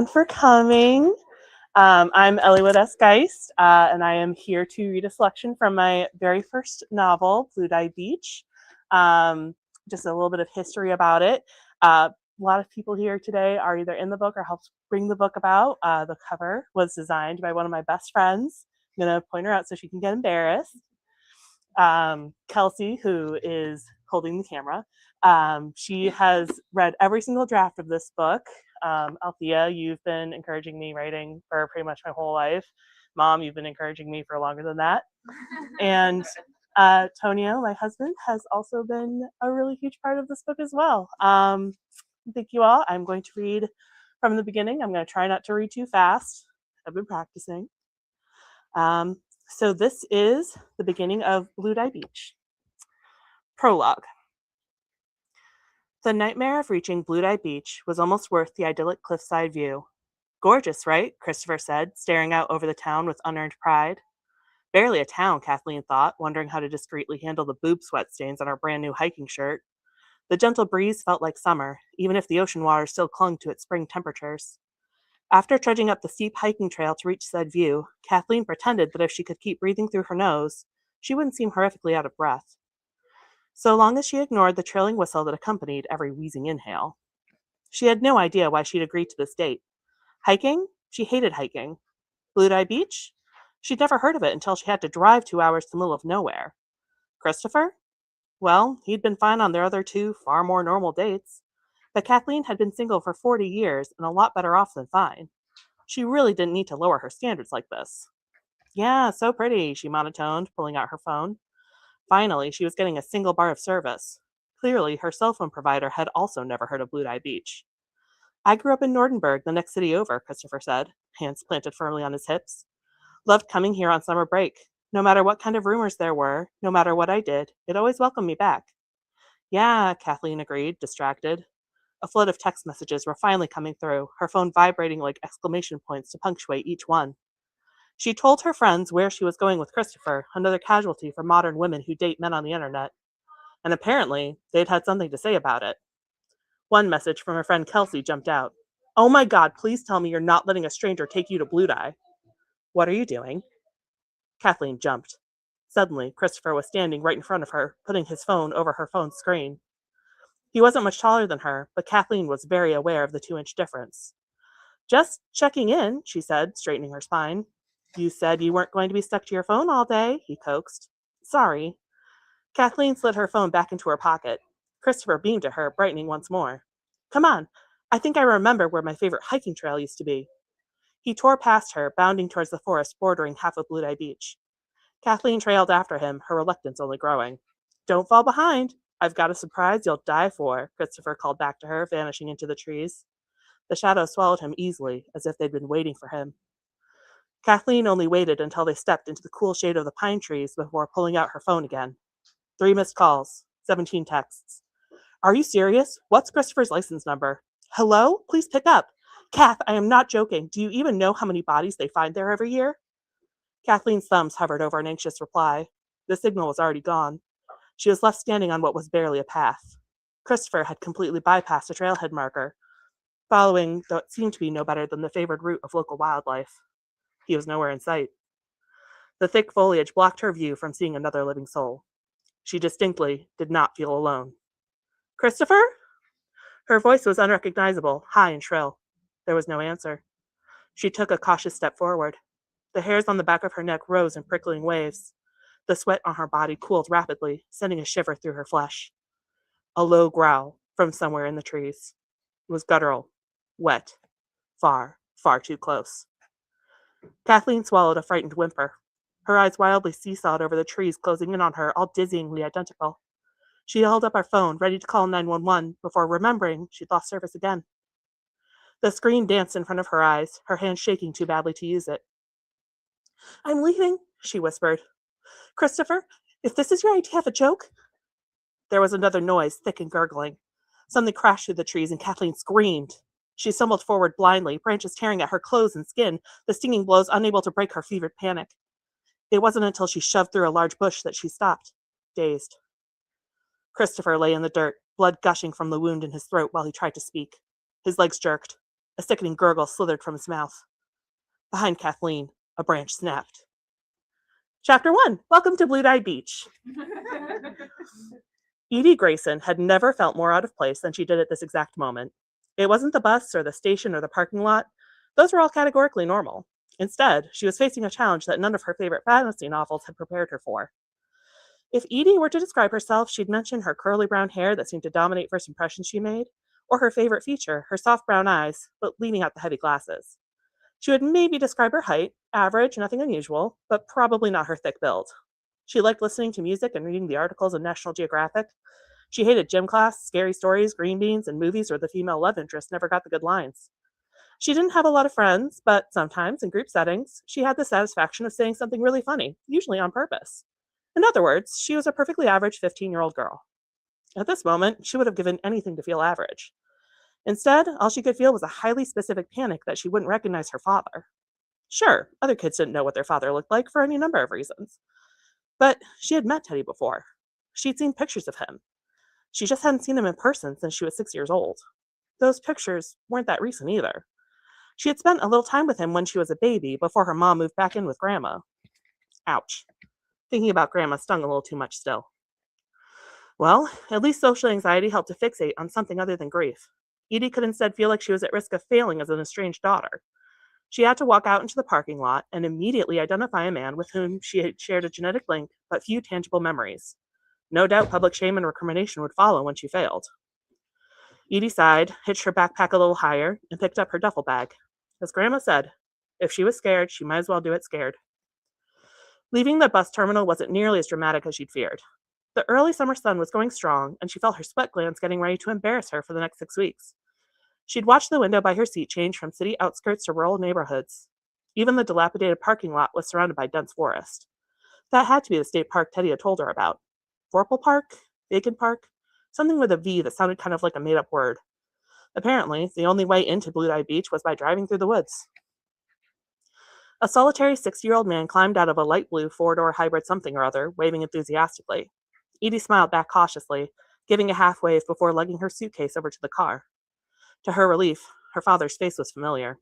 everyone for coming. I'm Eliwood S. Gheist, and I am here to read a selection from my very first novel, Bludeye Beach. Just a little bit of history about it. A lot of people here today are either in the book or helped bring the book about. The cover was designed by one of my best friends. I'm going to point her out so she can get embarrassed. Kelsey, who is holding the camera. She has read every single draft of this book. Althea, you've been encouraging me writing for pretty much my whole life. Mom, you've been encouraging me for longer than that. And Tonio, my husband, has also been a really huge part of this book as well. Thank you all. I'm going to read from the beginning. I'm going to try not to read too fast. I've been practicing. So this is the beginning of Bludeye Beach. Prologue. The nightmare of reaching Bludeye Beach was almost worth the idyllic cliffside view. Gorgeous, right? Christopher said, staring out over the town with unearned pride. Barely a town, Kathleen thought, wondering how to discreetly handle the boob sweat stains on her brand new hiking shirt. The gentle breeze felt like summer, even if the ocean water still clung to its spring temperatures. After trudging up the steep hiking trail to reach said view, Kathleen pretended that if she could keep breathing through her nose, she wouldn't seem horrifically out of breath. So long as she ignored the trailing whistle that accompanied every wheezing inhale. She had no idea why she'd agreed to this date. Hiking? She hated hiking. Bludeye Beach? She'd never heard of it until she had to drive 2 hours to the middle of nowhere. Christopher? Well, he'd been fine on their other two far more normal dates. But Kathleen had been single for 40 years and a lot better off than fine. She really didn't need to lower her standards like this. Yeah, so pretty, she monotoned, pulling out her phone. Finally, she was getting a single bar of service. Clearly, her cell phone provider had also never heard of Bludeye Beach. I grew up in Nordenberg, the next city over, Christopher said, hands planted firmly on his hips. Loved coming here on summer break. No matter what kind of rumors there were, no matter what I did, it always welcomed me back. Yeah, Kathleen agreed, distracted. A flood of text messages were finally coming through, her phone vibrating like exclamation points to punctuate each one. She told her friends where she was going with Christopher, another casualty for modern women who date men on the internet. And apparently, they'd had something to say about it. One message from her friend Kelsey jumped out. Oh my God, please tell me you're not letting a stranger take you to Bludeye. What are you doing? Kathleen jumped. Suddenly, Christopher was standing right in front of her, putting his phone over her phone's screen. He wasn't much taller than her, but Kathleen was very aware of the 2-inch difference. Just checking in, she said, straightening her spine. You said you weren't going to be stuck to your phone all day, he coaxed. Sorry. Kathleen slid her phone back into her pocket. Christopher beamed at her, brightening once more. Come on, I think I remember where my favorite hiking trail used to be. He tore past her, bounding towards the forest bordering half of Bludeye Beach. Kathleen trailed after him, her reluctance only growing. Don't fall behind. I've got a surprise you'll die for, Christopher called back to her, vanishing into the trees. The shadows swallowed him easily, as if they'd been waiting for him. Kathleen only waited until they stepped into the cool shade of the pine trees before pulling out her phone again. 3 missed calls, 17 texts. Are you serious? What's Christopher's license number? Hello? Please pick up. Kath, I am not joking. Do you even know how many bodies they find there every year? Kathleen's thumbs hovered over an anxious reply. The signal was already gone. She was left standing on what was barely a path. Christopher had completely bypassed a trailhead marker, following what seemed to be no better than the favored route of local wildlife. He was nowhere in sight. The thick foliage blocked her view from seeing another living soul. She distinctly did not feel alone. Christopher? Her voice was unrecognizable, high and shrill. There was no answer. She took a cautious step forward. The hairs on the back of her neck rose in prickling waves. The sweat on her body cooled rapidly, sending a shiver through her flesh. A low growl from somewhere in the trees. It was guttural, wet, far, far too close. Kathleen swallowed a frightened whimper. Her eyes wildly seesawed over the trees closing in on her, all dizzyingly identical. She held up her phone, ready to call 911, before remembering she'd lost service again. The screen danced in front of her eyes, her hand shaking too badly to use it. I'm leaving, she whispered. Christopher, if this is your idea of a joke... There was another noise, thick and gurgling. Something crashed through the trees, and Kathleen screamed. She stumbled forward blindly, branches tearing at her clothes and skin, the stinging blows unable to break her fevered panic. It wasn't until she shoved through a large bush that she stopped, dazed. Christopher lay in the dirt, blood gushing from the wound in his throat while he tried to speak. His legs jerked. A sickening gurgle slithered from his mouth. Behind Kathleen, a branch snapped. Chapter 1. Welcome to Bludeye Beach. Edie Grayson had never felt more out of place than she did at this exact moment. It wasn't the bus or the station or the parking lot. Those were all categorically normal. Instead, she was facing a challenge that none of her favorite fantasy novels had prepared her for. If Edie were to describe herself, she'd mention her curly brown hair that seemed to dominate first impressions she made, or her favorite feature, her soft brown eyes, but leaning out the heavy glasses. She would maybe describe her height, average, nothing unusual, but probably not her thick build. She liked listening to music and reading the articles in National Geographic. She hated gym class, scary stories, green beans, and movies where the female love interest never got the good lines. She didn't have a lot of friends, but sometimes, in group settings, she had the satisfaction of saying something really funny, usually on purpose. In other words, she was a perfectly average 15-year-old girl. At this moment, she would have given anything to feel average. Instead, all she could feel was a highly specific panic that she wouldn't recognize her father. Sure, other kids didn't know what their father looked like for any number of reasons. But she had met Teddy before. She'd seen pictures of him. She just hadn't seen him in person since she was 6 years old. Those pictures weren't that recent either. She had spent a little time with him when she was a baby before her mom moved back in with Grandma. Ouch. Thinking about Grandma stung a little too much still. Well, at least social anxiety helped to fixate on something other than grief. Edie could instead feel like she was at risk of failing as an estranged daughter. She had to walk out into the parking lot and immediately identify a man with whom she had shared a genetic link but few tangible memories. No doubt public shame and recrimination would follow when she failed. Edie sighed, hitched her backpack a little higher, and picked up her duffel bag. As Grandma said, if she was scared, she might as well do it scared. Leaving the bus terminal wasn't nearly as dramatic as she'd feared. The early summer sun was going strong, and she felt her sweat glands getting ready to embarrass her for the next 6 weeks. She'd watched the window by her seat change from city outskirts to rural neighborhoods. Even the dilapidated parking lot was surrounded by dense forest. That had to be the state park Teddy had told her about. Vorpal Park? Bacon Park? Something with a V that sounded kind of like a made-up word. Apparently, the only way into Bludeye Beach was by driving through the woods. A solitary 60-year-old man climbed out of a light blue four-door hybrid something or other, waving enthusiastically. Edie smiled back cautiously, giving a half wave before lugging her suitcase over to the car. To her relief, her father's face was familiar.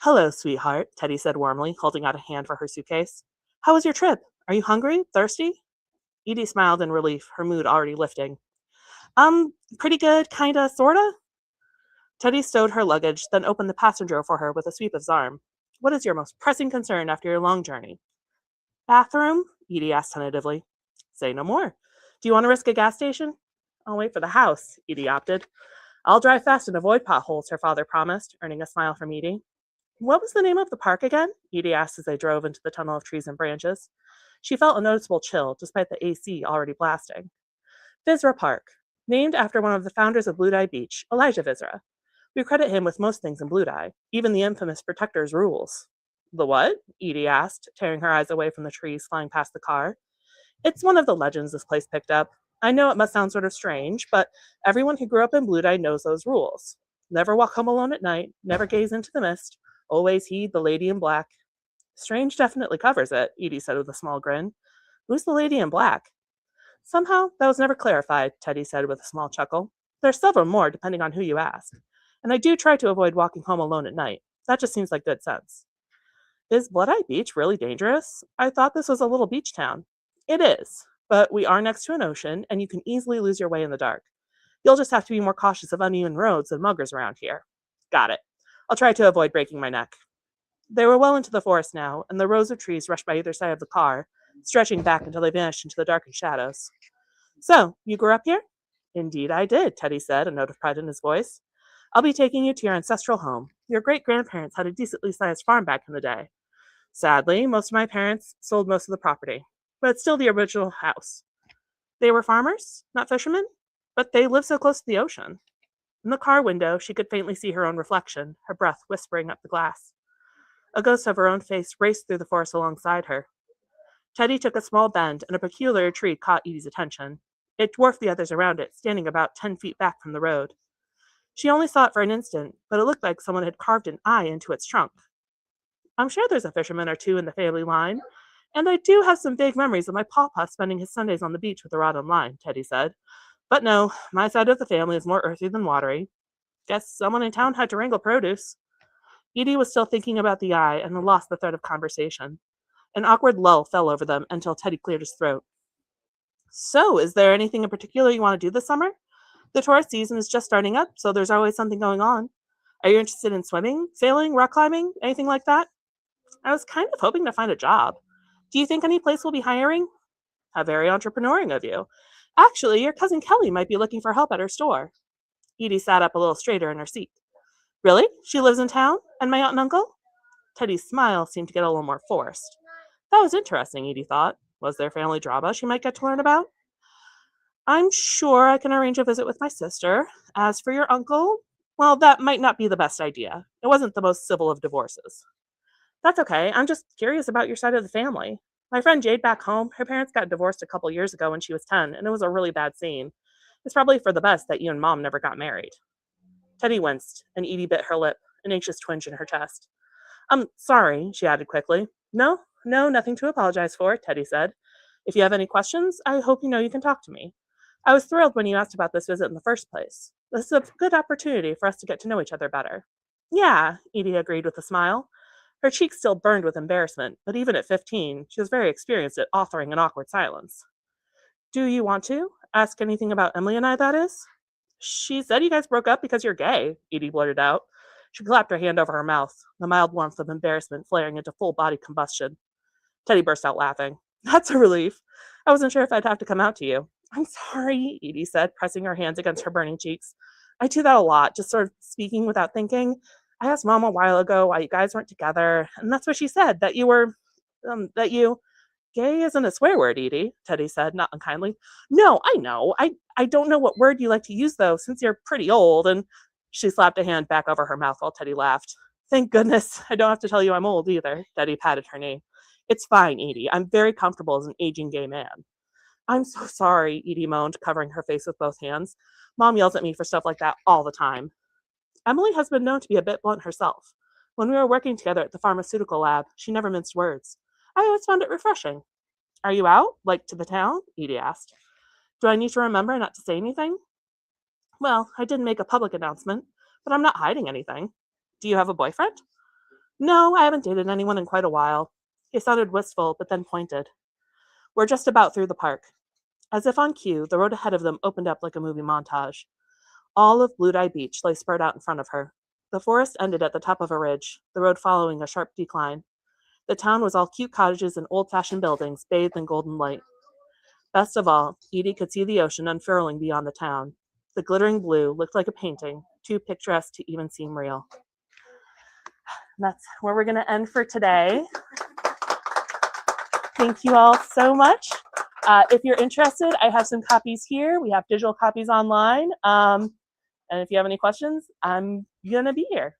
"Hello, sweetheart," Teddy said warmly, holding out a hand for her suitcase. "How was your trip? Are you hungry? Thirsty?" Edie smiled in relief, her mood already lifting. Pretty good, kinda, sorta?" Teddy stowed her luggage, then opened the passenger door for her with a sweep of his arm. "What is your most pressing concern after your long journey?" "Bathroom?" Edie asked tentatively. "Say no more. Do you want to risk a gas station?" "I'll wait for the house," Edie opted. "I'll drive fast and avoid potholes," her father promised, earning a smile from Edie. "What was the name of the park again?" Edie asked as they drove into the tunnel of trees and branches. She felt a noticeable chill, despite the AC already blasting. "Visra Park, named after one of the founders of Bludeye Beach, Elijah Visra. We credit him with most things in Bludeye, even the infamous Protector's Rules." "The what?" Edie asked, tearing her eyes away from the trees flying past the car. "It's one of the legends this place picked up. I know it must sound sort of strange, but everyone who grew up in Bludeye knows those rules. Never walk home alone at night, never gaze into the mist, always heed the lady in black." "Strange definitely covers it," Edie said with a small grin. "Who's the lady in black?" "Somehow, that was never clarified," Teddy said with a small chuckle. "There's several more, depending on who you ask. And I do try to avoid walking home alone at night. That just seems like good sense." "Is Bludeye Beach really dangerous? I thought this was a little beach town." "It is, but we are next to an ocean, and you can easily lose your way in the dark. You'll just have to be more cautious of uneven roads and muggers around here." "Got it. I'll try to avoid breaking my neck." They were well into the forest now, and the rows of trees rushed by either side of the car, stretching back until they vanished into the darkened shadows. "So, you grew up here?" "Indeed I did," Teddy said, a note of pride in his voice. "I'll be taking you to your ancestral home. Your great-grandparents had a decently sized farm back in the day. Sadly, most of my parents sold most of the property, but it's still the original house." "They were farmers, not fishermen? But they live so close to the ocean." In the car window, she could faintly see her own reflection, her breath whispering up the glass. A ghost of her own face raced through the forest alongside her. Teddy took a small bend, and a peculiar tree caught Edie's attention. It dwarfed the others around it, standing about 10 feet back from the road. She only saw it for an instant, but it looked like someone had carved an eye into its trunk. "I'm sure there's a fisherman or two in the family line, and I do have some vague memories of my papa spending his Sundays on the beach with a rod and line," Teddy said. "But no, my side of the family is more earthy than watery." Guess someone in town had to wrangle produce. Edie was still thinking about the eye and lost the thread of conversation. An awkward lull fell over them until Teddy cleared his throat. So, is there anything in particular you want to do this summer? The tourist season is just starting up, so there's always something going on. Are you interested in swimming, sailing, rock climbing, anything like that? I was kind of hoping to find a job. Do you think any place will be hiring? How very entrepreneuring of you. Actually, your cousin Kelly might be looking for help at her store. Edie sat up a little straighter in her seat. Really? She lives in town? And my aunt and uncle? Teddy's smile seemed to get a little more forced. That was interesting, Edie thought. Was there family drama she might get to learn about? I'm sure I can arrange a visit with my sister. As for your uncle, well, that might not be the best idea. It wasn't the most civil of divorces. That's okay. I'm just curious about your side of the family. My friend Jade back home, her parents got divorced a couple years ago when she was 10, and it was a really bad scene. It's probably for the best that you and Mom never got married. Teddy winced, and Edie bit her lip, an anxious twinge in her chest. I'm sorry, she added quickly. No, nothing to apologize for, Teddy said. If you have any questions, I hope you know you can talk to me. I was thrilled when you asked about this visit in the first place. This is a good opportunity for us to get to know each other better. Yeah, Edie agreed with a smile. Her cheeks still burned with embarrassment, but even at 15, she was very experienced at authoring an awkward silence. Do you want to? Ask anything about Emily and I, that is? She said you guys broke up because you're gay, Edie blurted out. She clapped her hand over her mouth, the mild warmth of embarrassment flaring into full body combustion. Teddy burst out laughing. That's a relief. I wasn't sure if I'd have to come out to you. I'm sorry, Edie said, pressing her hands against her burning cheeks. I do that a lot, just sort of speaking without thinking. I asked Mom a while ago why you guys weren't together, and that's what she said, that you were, that you... Gay isn't a swear word, Edie, Teddy said, not unkindly. No, I know. I don't know what word you like to use, though, since you're pretty old, and she slapped a hand back over her mouth while Teddy laughed. Thank goodness I don't have to tell you I'm old either, Teddy patted her knee. It's fine, Edie. I'm very comfortable as an aging gay man. I'm so sorry, Edie moaned, covering her face with both hands. Mom yells at me for stuff like that all the time. Emily has been known to be a bit blunt herself. When we were working together at the pharmaceutical lab, she never minced words. I always found it refreshing. Are you out? Like to the town? Edie asked. Do I need to remember not to say anything? Well, I didn't make a public announcement, but I'm not hiding anything. Do you have a boyfriend? No, I haven't dated anyone in quite a while. He sounded wistful, but then pointed. We're just about through the park. As if on cue, the road ahead of them opened up like a movie montage. All of Bludeye Beach lay spread out in front of her. The forest ended at the top of a ridge, the road following a sharp decline. The town was all cute cottages and old-fashioned buildings bathed in golden light. Best of all, Edie could see the ocean unfurling beyond the town. The glittering blue looked like a painting, too picturesque to even seem real. And that's where we're going to end for today. Thank you all so much. If you're interested, I have some copies here. We have digital copies online. And if you have any questions, I'm going to be here.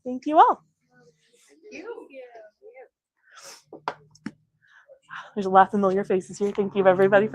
Thank you all. Thank you. There's a lot of familiar faces here. Thank you, everybody, for